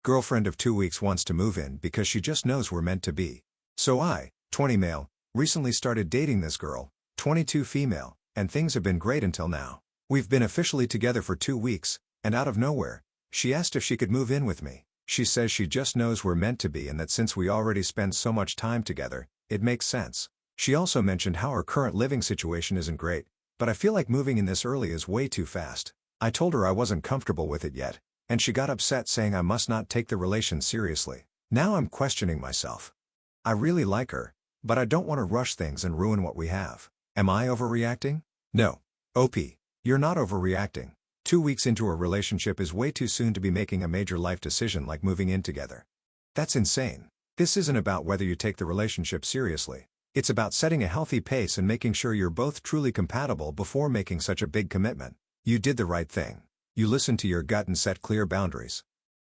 Girlfriend of 2 weeks wants to move in because she just knows we're meant to be. So I, 20 male, recently started dating this girl, 22 female, and things have been great until now. We've been officially together for 2 weeks, and out of nowhere, she asked if she could move in with me. She says she just knows we're meant to be and that since we already spend so much time together, it makes sense. She also mentioned how her current living situation isn't great, but I feel like moving in this early is way too fast. I told her I wasn't comfortable with it yet, and she got upset saying I must not take the relation seriously. Now I'm questioning myself. I really like her, but I don't want to rush things and ruin what we have. Am I overreacting? No. OP, you're not overreacting. 2 weeks into a relationship is way too soon to be making a major life decision like moving in together. That's insane. This isn't about whether you take the relationship seriously. It's about setting a healthy pace and making sure you're both truly compatible before making such a big commitment. You did the right thing. You listened to your gut and set clear boundaries.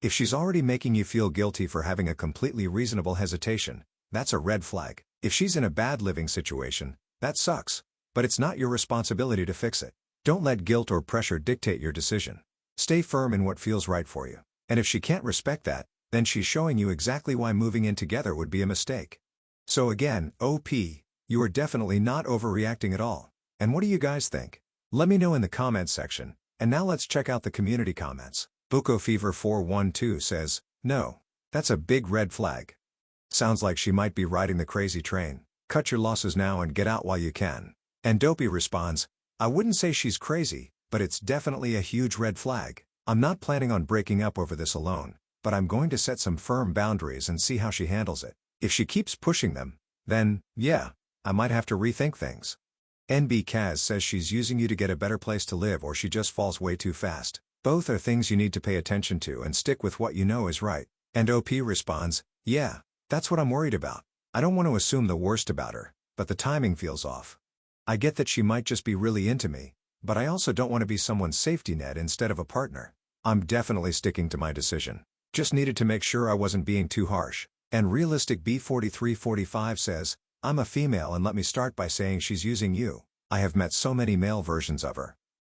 If she's already making you feel guilty for having a completely reasonable hesitation, that's a red flag. If she's in a bad living situation, that sucks. But it's not your responsibility to fix it. Don't let guilt or pressure dictate your decision. Stay firm in what feels right for you. And if she can't respect that, then she's showing you exactly why moving in together would be a mistake. So again, OP, you are definitely not overreacting at all. And what do you guys think? Let me know in the comments section. And now let's check out the community comments. Buko Fever 412 says, no, that's a big red flag. Sounds like she might be riding the crazy train. Cut your losses now and get out while you can. And Dopey responds, I wouldn't say she's crazy, but it's definitely a huge red flag. I'm not planning on breaking up over this alone, but I'm going to set some firm boundaries and see how she handles it. If she keeps pushing them, then, yeah, I might have to rethink things. NB Kaz says she's using you to get a better place to live or she just falls way too fast. Both are things you need to pay attention to and stick with what you know is right. And OP responds, yeah, that's what I'm worried about. I don't want to assume the worst about her, but the timing feels off. I get that she might just be really into me, but I also don't want to be someone's safety net instead of a partner. I'm definitely sticking to my decision. Just needed to make sure I wasn't being too harsh. And Realistic B4345 says, I'm a female and let me start by saying she's using you. I have met so many male versions of her.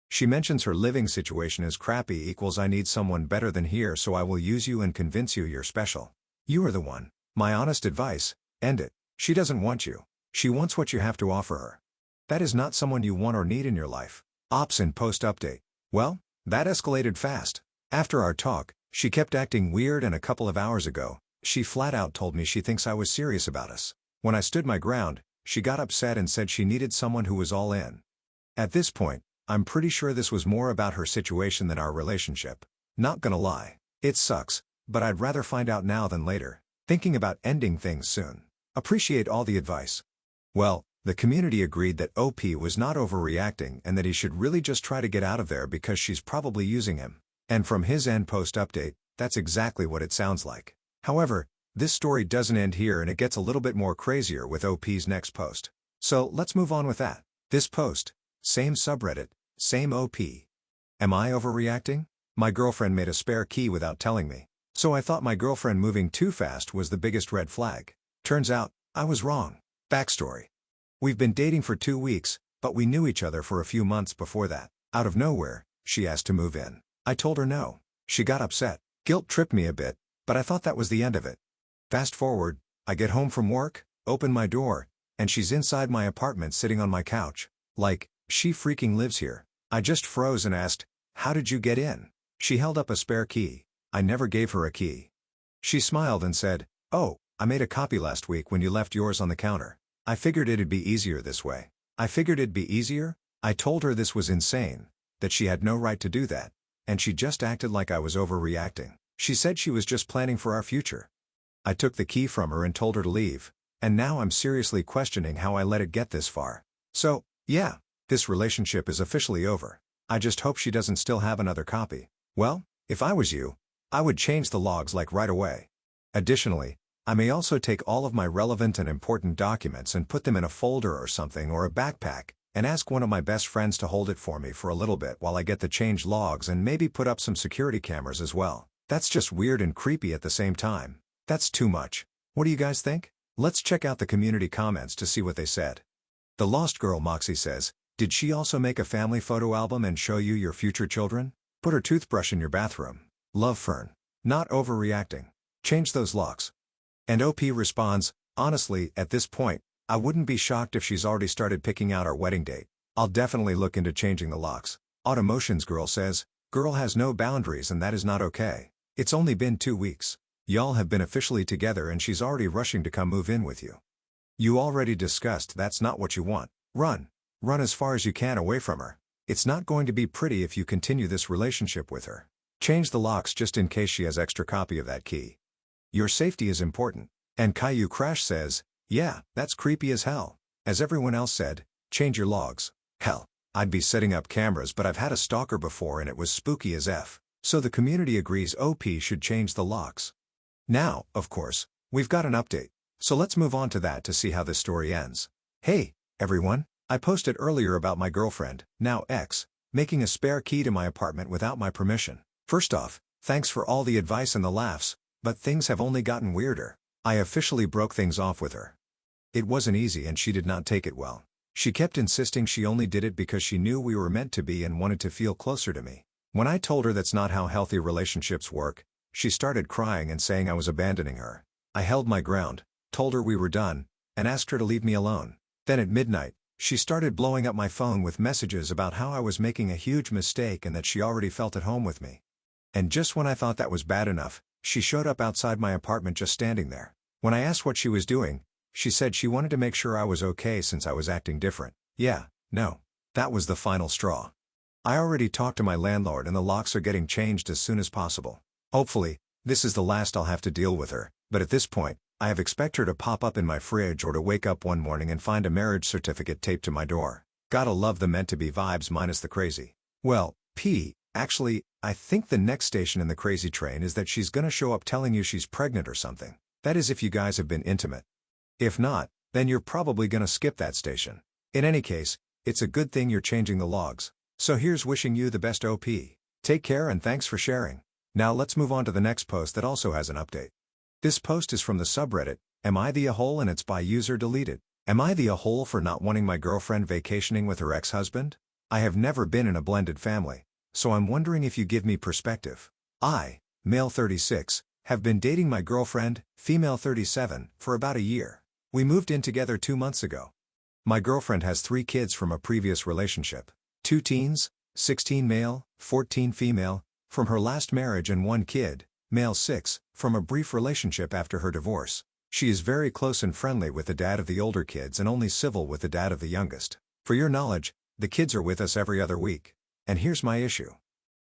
She mentions her living situation is crappy equals I need someone better than here so I will use you and convince you you're special. You are the one. My honest advice, end it. She doesn't want you. She wants what you have to offer her. That is not someone you want or need in your life. Ops in post update. Well, that escalated fast. After our talk, she kept acting weird and a couple of hours ago, she flat out told me she thinks I was serious about us. When I stood my ground, she got upset and said she needed someone who was all in. At this point, I'm pretty sure this was more about her situation than our relationship. Not gonna lie. It sucks, but I'd rather find out now than later. Thinking about ending things soon. Appreciate all the advice. Well, the community agreed that OP was not overreacting and that he should really just try to get out of there because she's probably using him. And from his end post update, that's exactly what it sounds like. However, this story doesn't end here and it gets a little bit more crazier with OP's next post. So let's move on with that. This post, same subreddit, same OP. Am I overreacting? My girlfriend made a spare key without telling me. So I thought my girlfriend moving too fast was the biggest red flag. Turns out, I was wrong. Backstory. We've been dating for 2 weeks, but we knew each other for a few months before that. Out of nowhere, she asked to move in. I told her no. She got upset. Guilt tripped me a bit, but I thought that was the end of it. Fast forward, I get home from work, open my door, and she's inside my apartment sitting on my couch. Like, she freaking lives here. I just froze and asked, how did you get in? She held up a spare key. I never gave her a key. She smiled and said, oh, I made a copy last week when you left yours on the counter. I figured it'd be easier this way. I figured it'd be easier? I told her this was insane, that she had no right to do that, and she just acted like I was overreacting. She said she was just planning for our future. I took the key from her and told her to leave, and now I'm seriously questioning how I let it get this far. So, yeah, this relationship is officially over. I just hope she doesn't still have another copy. Well, if I was you, I would change the logs like right away. Additionally, I may also take all of my relevant and important documents and put them in a folder or something or a backpack, and ask one of my best friends to hold it for me for a little bit while I get the changed logs and maybe put up some security cameras as well. That's just weird and creepy at the same time. That's too much. What do you guys think? Let's check out the community comments to see what they said. The Lost Girl Moxie says, did she also make a family photo album and show you your future children? Put her toothbrush in your bathroom. Love Fern. Not overreacting. Change those locks. And OP responds, honestly, at this point, I wouldn't be shocked if she's already started picking out our wedding date. I'll definitely look into changing the locks. Automotions Girl says, girl has no boundaries and that is not okay. It's only been 2 weeks. Y'all have been officially together and she's already rushing to come move in with you. You already discussed that's not what you want. Run. Run as far as you can away from her. It's not going to be pretty if you continue this relationship with her. Change the locks just in case she has extra copy of that key. Your safety is important. And Caillou Crash says, yeah, that's creepy as hell. As everyone else said, change your logs. Hell, I'd be setting up cameras but I've had a stalker before and it was spooky as F. So the community agrees OP should change the locks. Now, of course, we've got an update. So let's move on to that to see how this story ends. Hey, everyone, I posted earlier about my girlfriend, now ex, making a spare key to my apartment without my permission. First off, thanks for all the advice and the laughs, but things have only gotten weirder. I officially broke things off with her. It wasn't easy and she did not take it well. She kept insisting she only did it because she knew we were meant to be and wanted to feel closer to me. When I told her that's not how healthy relationships work, she started crying and saying I was abandoning her. I held my ground, told her we were done, and asked her to leave me alone. Then at midnight, she started blowing up my phone with messages about how I was making a huge mistake and that she already felt at home with me. And just when I thought that was bad enough, she showed up outside my apartment just standing there. When I asked what she was doing, she said she wanted to make sure I was okay since I was acting different. Yeah, no. That was the final straw. I already talked to my landlord and the locks are getting changed as soon as possible. Hopefully, this is the last I'll have to deal with her, but at this point, I expect her to pop up in my fridge or to wake up one morning and find a marriage certificate taped to my door. Gotta love the meant-to-be vibes minus the crazy. Well, actually, I think the next station in the crazy train is that she's gonna show up telling you she's pregnant or something. That is if you guys have been intimate. If not, then you're probably gonna skip that station. In any case, it's a good thing you're changing the logs. So here's wishing you the best OP. Take care and thanks for sharing. Now let's move on to the next post that also has an update. This post is from the subreddit, Am I the a-hole, and it's by user deleted. Am I the a-hole for not wanting my girlfriend vacationing with her ex-husband? I have never been in a blended family, so I'm wondering if you give me perspective. I, male 36, have been dating my girlfriend, female 37, for about a year. We moved in together 2 months ago. My girlfriend has 3 kids from a previous relationship. 2 teens, 16 male, 14 female, from her last marriage and 1 kid, male 6, from a brief relationship after her divorce. She is very close and friendly with the dad of the older kids and only civil with the dad of the youngest. For your knowledge, the kids are with us every other week. And here's my issue.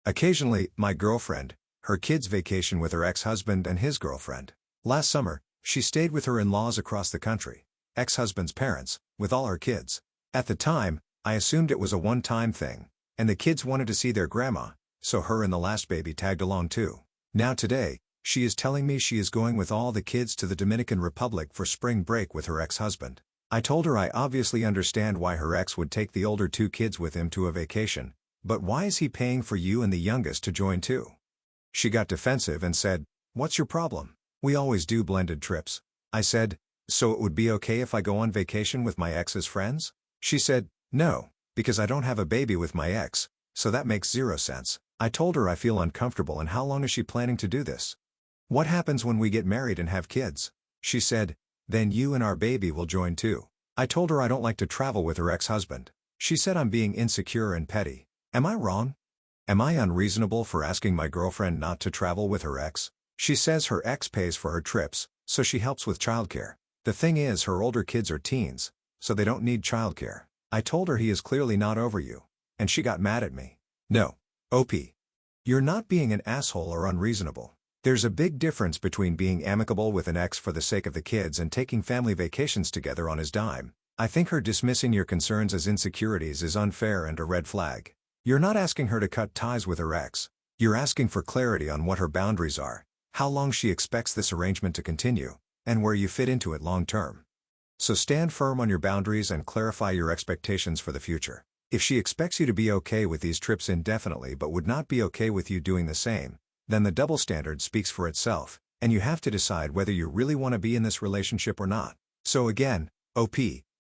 Occasionally, my girlfriend, her kids vacation with her ex-husband and his girlfriend. Last summer, she stayed with her in-laws across the country, ex-husband's parents, with all her kids. At the time, I assumed it was a one-time thing, and the kids wanted to see their grandma, so her and the last baby tagged along too. Now today, she is telling me she is going with all the kids to the Dominican Republic for spring break with her ex-husband. I told her I obviously understand why her ex would take the older 2 kids with him to a vacation, but why is he paying for you and the youngest to join too? She got defensive and said, "What's your problem? We always do blended trips." I said, "So it would be okay if I go on vacation with my ex's friends?" She said, "No, because I don't have a baby with my ex, so that makes 0 sense." I told her I feel uncomfortable and how long is she planning to do this? What happens when we get married and have kids? She said, "Then you and our baby will join too." I told her I don't like to travel with her ex-husband. She said I'm being insecure and petty. Am I wrong? Am I unreasonable for asking my girlfriend not to travel with her ex? She says her ex pays for her trips, so she helps with childcare. The thing is her older kids are teens, so they don't need childcare. I told her he is clearly not over you, and she got mad at me. No, OP. You're not being an asshole or unreasonable. There's a big difference between being amicable with an ex for the sake of the kids and taking family vacations together on his dime. I think her dismissing your concerns as insecurities is unfair and a red flag. You're not asking her to cut ties with her ex. You're asking for clarity on what her boundaries are, how long she expects this arrangement to continue, and where you fit into it long term. So stand firm on your boundaries and clarify your expectations for the future. If she expects you to be okay with these trips indefinitely but would not be okay with you doing the same, then the double standard speaks for itself, and you have to decide whether you really want to be in this relationship or not. So again, OP,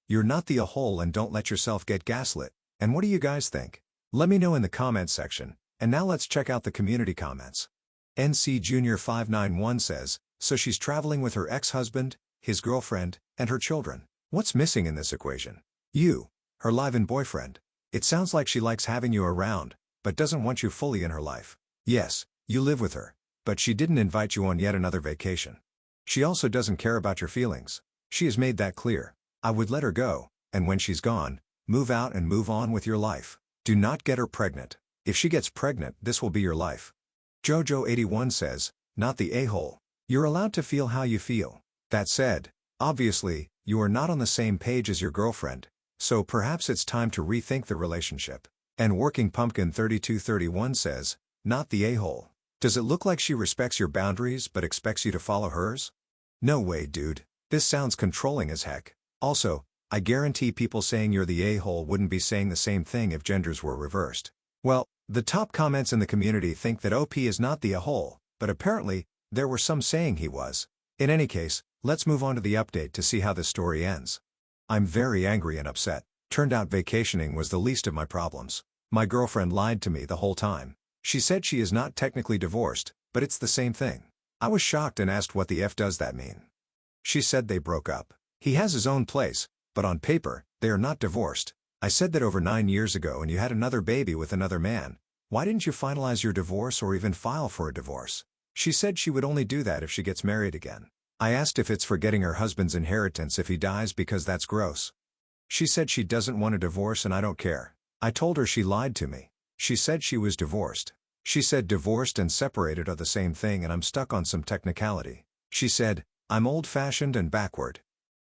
you're not the a-hole and don't let yourself get gaslit. And what do you guys think? Let me know in the comments section, and now let's check out the community comments. NC Junior 591 says, so she's traveling with her ex-husband, his girlfriend, and her children. What's missing in this equation? You, her live-in boyfriend. It sounds like she likes having you around, but doesn't want you fully in her life. Yes, you live with her, but she didn't invite you on yet another vacation. She also doesn't care about your feelings. She has made that clear. I would let her go, and when she's gone, move out and move on with your life. Do not get her pregnant. If she gets pregnant, this will be your life. Jojo81 says, not the a-hole. You're allowed to feel how you feel. That said, obviously, you are not on the same page as your girlfriend, so perhaps it's time to rethink the relationship. And Working Pumpkin 3231 says, not the a-hole. Does it look like she respects your boundaries but expects you to follow hers? No way, dude. This sounds controlling as heck. Also, I guarantee people saying you're the a-hole wouldn't be saying the same thing if genders were reversed. Well, the top comments in the community think that OP is not the a-hole, but apparently, there were some saying he was. In any case, let's move on to the update to see how this story ends. I'm very angry and upset. Turned out vacationing was the least of my problems. My girlfriend lied to me the whole time. She said she is not technically divorced, but it's the same thing. I was shocked and asked what the F does that mean. She said they broke up. He has his own place, but on paper, they are not divorced. I said that over 9 years ago and you had another baby with another man. Why didn't you finalize your divorce or even file for a divorce? She said she would only do that if she gets married again. I asked if it's for getting her husband's inheritance if he dies because that's gross. She said she doesn't want a divorce and I don't care. I told her she lied to me. She said she was divorced. She said divorced and separated are the same thing and I'm stuck on some technicality. She said, I'm old-fashioned and backward.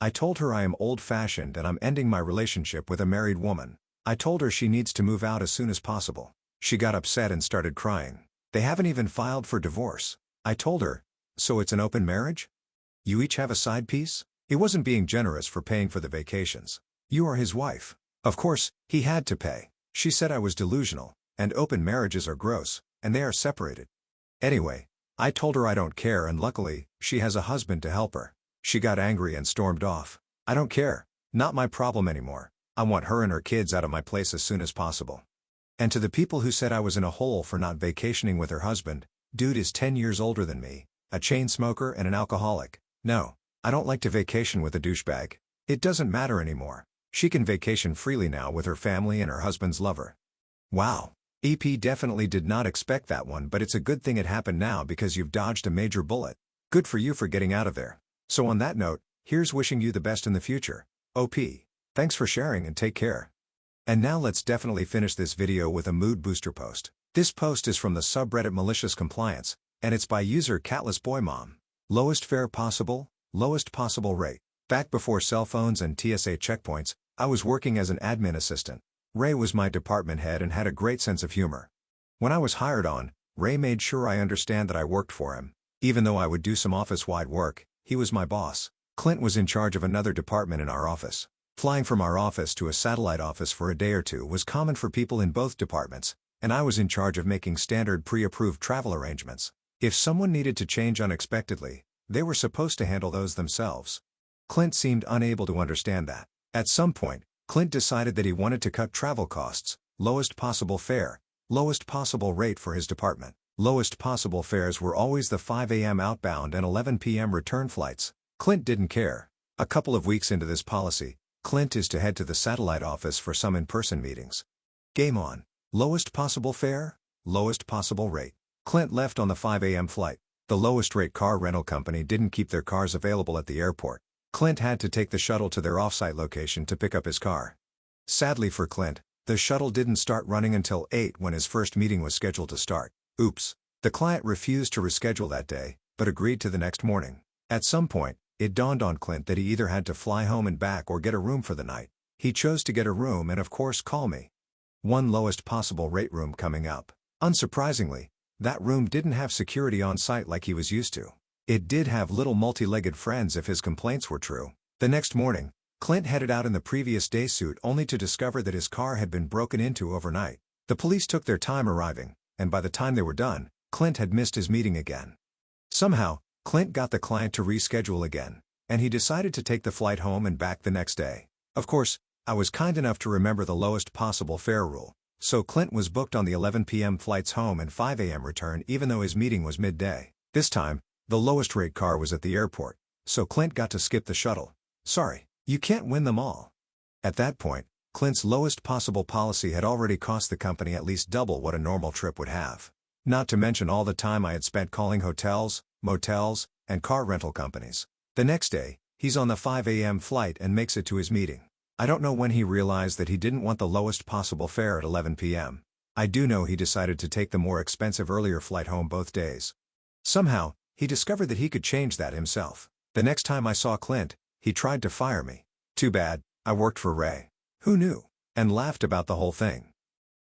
I told her I am old-fashioned and I'm ending my relationship with a married woman. I told her she needs to move out as soon as possible. She got upset and started crying. They haven't even filed for divorce. I told her, so it's an open marriage? You each have a side piece? He wasn't being generous for paying for the vacations. You are his wife. Of course, he had to pay. She said I was delusional, and open marriages are gross, and they are separated. Anyway, I told her I don't care and luckily, she has a husband to help her. She got angry and stormed off. I don't care. Not my problem anymore. I want her and her kids out of my place as soon as possible. And to the people who said I was in a hole for not vacationing with her husband, dude is 10 years older than me, a chain smoker and an alcoholic. No, I don't like to vacation with a douchebag. It doesn't matter anymore. She can vacation freely now with her family and her husband's lover. Wow. EP definitely did not expect that one, but it's a good thing it happened now because you've dodged a major bullet. Good for you for getting out of there. So on that note, here's wishing you the best in the future. OP. Thanks for sharing and take care. And now let's definitely finish this video with a mood booster post. This post is from the subreddit Malicious Compliance, and it's by user CatlessBoyMom. Lowest fare possible, lowest possible rate. Back before cell phones and TSA checkpoints, I was working as an admin assistant. Ray was my department head and had a great sense of humor. When I was hired on, Ray made sure I understand that I worked for him. Even though I would do some office-wide work, he was my boss. Clint was in charge of another department in our office. Flying from our office to a satellite office for a day or two was common for people in both departments, and I was in charge of making standard pre-approved travel arrangements. If someone needed to change unexpectedly, they were supposed to handle those themselves. Clint seemed unable to understand that. At some point, Clint decided that he wanted to cut travel costs, lowest possible fare, lowest possible rate for his department. Lowest possible fares were always the 5 a.m. outbound and 11 p.m. return flights. Clint didn't care. A couple of weeks into this policy, Clint is to head to the satellite office for some in-person meetings. Game on. Lowest possible fare, lowest possible rate. Clint left on the 5 a.m. flight. The lowest rate car rental company didn't keep their cars available at the airport. Clint had to take the shuttle to their off-site location to pick up his car. Sadly for Clint, the shuttle didn't start running until 8 when his first meeting was scheduled to start. Oops. The client refused to reschedule that day, but agreed to the next morning. At some point, it dawned on Clint that he either had to fly home and back or get a room for the night. He chose to get a room and of course call me. One lowest possible rate room coming up. Unsurprisingly, that room didn't have security on site like he was used to. It did have little multi-legged friends if his complaints were true. The next morning, Clint headed out in the previous day's suit only to discover that his car had been broken into overnight. The police took their time arriving, and by the time they were done, Clint had missed his meeting again. Somehow, Clint got the client to reschedule again, and he decided to take the flight home and back the next day. Of course, I was kind enough to remember the lowest possible fare rule, So Clint was booked on the 11 p.m. flights home and 5 a.m. return even though his meeting was midday. This time, the lowest rate car was at the airport, so Clint got to skip the shuttle. Sorry, you can't win them all. At that point, Clint's lowest possible policy had already cost the company at least double what a normal trip would have. Not to mention all the time I had spent calling hotels, motels, and car rental companies. The next day, he's on the 5 a.m. flight and makes it to his meeting. I don't know when he realized that he didn't want the lowest possible fare at 11 p.m. I do know he decided to take the more expensive earlier flight home both days. Somehow, he discovered that he could change that himself. The next time I saw Clint, he tried to fire me. Too bad, I worked for Ray. Who knew? And laughed about the whole thing.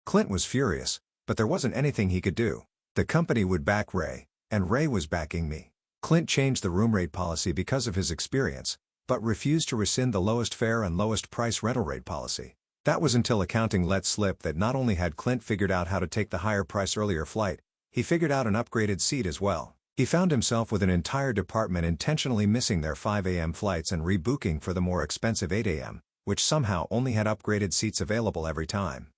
Clint was furious, but there wasn't anything he could do. The company would back Ray, and Ray was backing me. Clint changed the room rate policy because of his experience, but refused to rescind the lowest fare and lowest price rental rate policy. That was until accounting let slip that not only had Clint figured out how to take the higher price earlier flight, he figured out an upgraded seat as well. He found himself with an entire department intentionally missing their 5 a.m. flights and rebooking for the more expensive 8 a.m., which somehow only had upgraded seats available every time.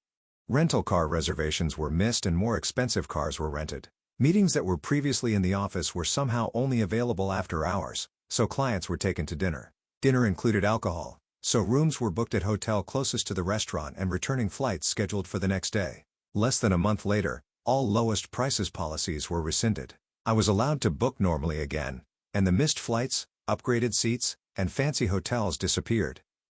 Rental car reservations were missed and more expensive cars were rented. Meetings that were previously in the office were somehow only available after hours, so clients were taken to dinner. Dinner included alcohol, so rooms were booked at hotel closest to the restaurant and returning flights scheduled for the next day. Less than a month later, all lowest prices policies were rescinded. I was allowed to book normally again, and the missed flights, upgraded seats, and fancy hotels disappeared.